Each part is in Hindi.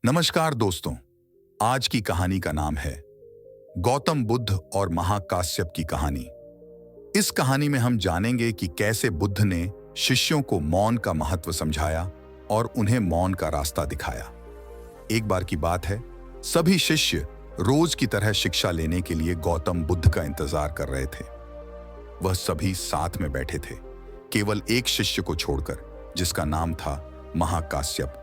नमस्कार दोस्तों। आज की कहानी का नाम है गौतम बुद्ध और महाकाश्यप की कहानी। इस कहानी में हम जानेंगे कि कैसे बुद्ध ने शिष्यों को मौन का महत्व समझाया और उन्हें मौन का रास्ता दिखाया। एक बार की बात है, सभी शिष्य रोज की तरह शिक्षा लेने के लिए गौतम बुद्ध का इंतजार कर रहे थे। वह सभी साथ में बैठे थे, केवल एक शिष्य को छोड़कर, जिसका नाम था महाकाश्यप।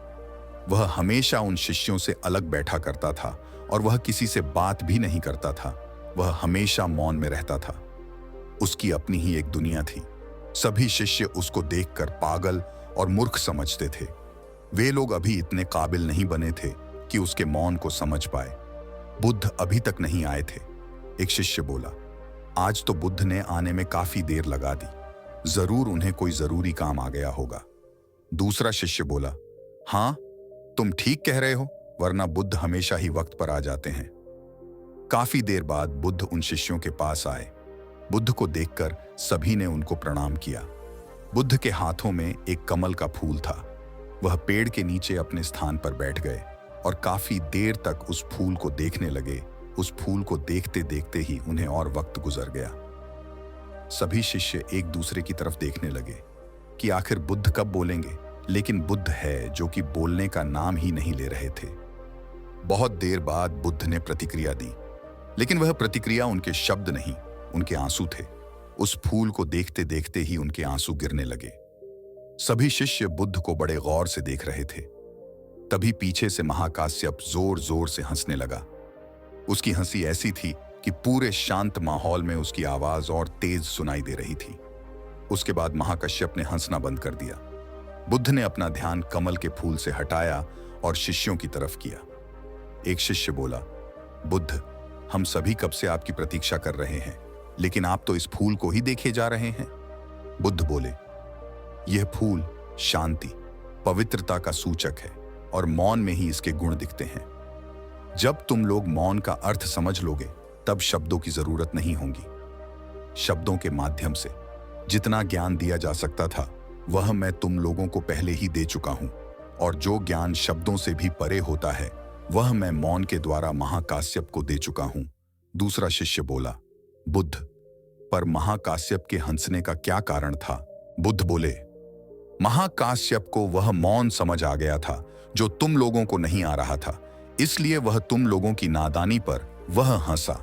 वह हमेशा उन शिष्यों से अलग बैठा करता था और वह किसी से बात भी नहीं करता था। वह हमेशा मौन में रहता था। उसकी अपनी ही एक दुनिया थी। सभी शिष्य उसको देखकर पागल और मूर्ख समझते थे। वे लोग अभी इतने काबिल नहीं बने थे कि उसके मौन को समझ पाए। बुद्ध अभी तक नहीं आए थे। एक शिष्य बोला, आज तो बुद्ध ने आने में काफी देर लगा दी। जरूर उन्हें कोई जरूरी काम आ गया होगा। दूसरा शिष्य बोला, हाँ, तुम ठीक कह रहे हो, वरना बुद्ध हमेशा ही वक्त पर आ जाते हैं। काफी देर बाद बुद्ध उन शिष्यों के पास आए। बुद्ध को देखकर सभी ने उनको प्रणाम किया। बुद्ध के हाथों में एक कमल का फूल था। वह पेड़ के नीचे अपने स्थान पर बैठ गए और काफी देर तक उस फूल को देखने लगे। उस फूल को देखते देखते ही उन्हें और वक्त गुजर गया। सभी शिष्य एक दूसरे की तरफ देखने लगे कि आखिर बुद्ध कब बोलेंगे, लेकिन बुद्ध है जो कि बोलने का नाम ही नहीं ले रहे थे। बहुत देर बाद बुद्ध ने प्रतिक्रिया दी, लेकिन वह प्रतिक्रिया उनके शब्द नहीं, उनके आंसू थे। उस फूल को देखते देखते ही उनके आंसू गिरने लगे। सभी शिष्य बुद्ध को बड़े गौर से देख रहे थे। तभी पीछे से महाकाश्यप जोर जोर से हंसने लगा। उसकी हंसी ऐसी थी कि पूरे शांत माहौल में उसकी आवाज और तेज सुनाई दे रही थी। उसके बाद महाकाश्यप ने हंसना बंद कर दिया। बुद्ध ने अपना ध्यान कमल के फूल से हटाया और शिष्यों की तरफ किया। एक शिष्य बोला, बुद्ध, हम सभी कब से आपकी प्रतीक्षा कर रहे हैं, लेकिन आप तो इस फूल को ही देखे जा रहे हैं। बुद्ध बोले, यह फूल शांति, पवित्रता का सूचक है और मौन में ही इसके गुण दिखते हैं। जब तुम लोग मौन का अर्थ समझ लोगे, तब शब्दों की जरूरत नहीं होगी। शब्दों के माध्यम से जितना ज्ञान दिया जा सकता था, वह मैं तुम लोगों को पहले ही दे चुका हूं, और जो ज्ञान शब्दों से भी परे होता है, वह मैं मौन के द्वारा महाकाश्यप को दे चुका हूं। दूसरा शिष्य बोला, बुद्ध, पर महाकाश्यप के हंसने का क्या कारण था? बुद्ध बोले, महाकाश्यप को वह मौन समझ आ गया था जो तुम लोगों को नहीं आ रहा था, इसलिए वह तुम लोगों की नादानी पर वह हंसा।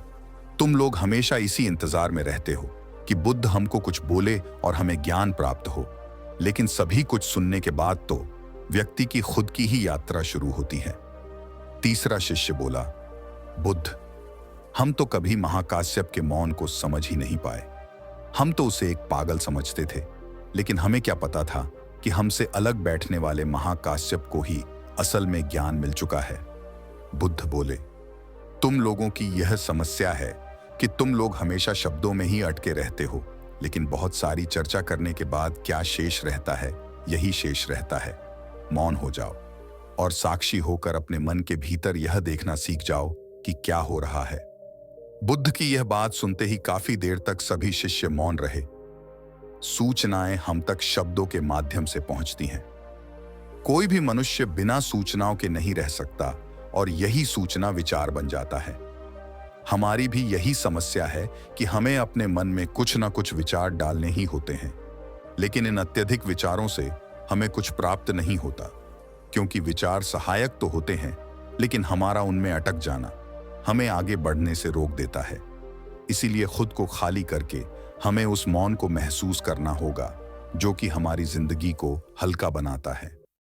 तुम लोग हमेशा इसी इंतजार में रहते हो कि बुद्ध हमको कुछ बोले और हमें ज्ञान प्राप्त हो, लेकिन सभी कुछ सुनने के बाद तो व्यक्ति की खुद की ही यात्रा शुरू होती है। तीसरा शिष्य बोला, बुद्ध, हम तो कभी महाकाश्यप के मौन को समझ ही नहीं पाए। हम तो उसे एक पागल समझते थे, लेकिन हमें क्या पता था कि हमसे अलग बैठने वाले महाकाश्यप को ही असल में ज्ञान मिल चुका है। बुद्ध बोले, तुम लोगों की यह समस्या है कि तुम लोग हमेशा शब्दों में ही अटके रहते हो, लेकिन बहुत सारी चर्चा करने के बाद क्या शेष रहता है? यही शेष रहता है। मौन हो जाओ और साक्षी होकर अपने मन के भीतर यह देखना सीख जाओ कि क्या हो रहा है। बुद्ध की यह बात सुनते ही काफी देर तक सभी शिष्य मौन रहे। सूचनाएं हम तक शब्दों के माध्यम से पहुंचती हैं। कोई भी मनुष्य बिना सूचनाओं के नहीं रह सकता, और यही सूचना विचार बन जाता है। हमारी भी यही समस्या है कि हमें अपने मन में कुछ ना कुछ विचार डालने ही होते हैं, लेकिन इन अत्यधिक विचारों से हमें कुछ प्राप्त नहीं होता, क्योंकि विचार सहायक तो होते हैं, लेकिन हमारा उनमें अटक जाना हमें आगे बढ़ने से रोक देता है। इसीलिए खुद को खाली करके हमें उस मौन को महसूस करना होगा, जो कि हमारी जिंदगी को हल्का बनाता है।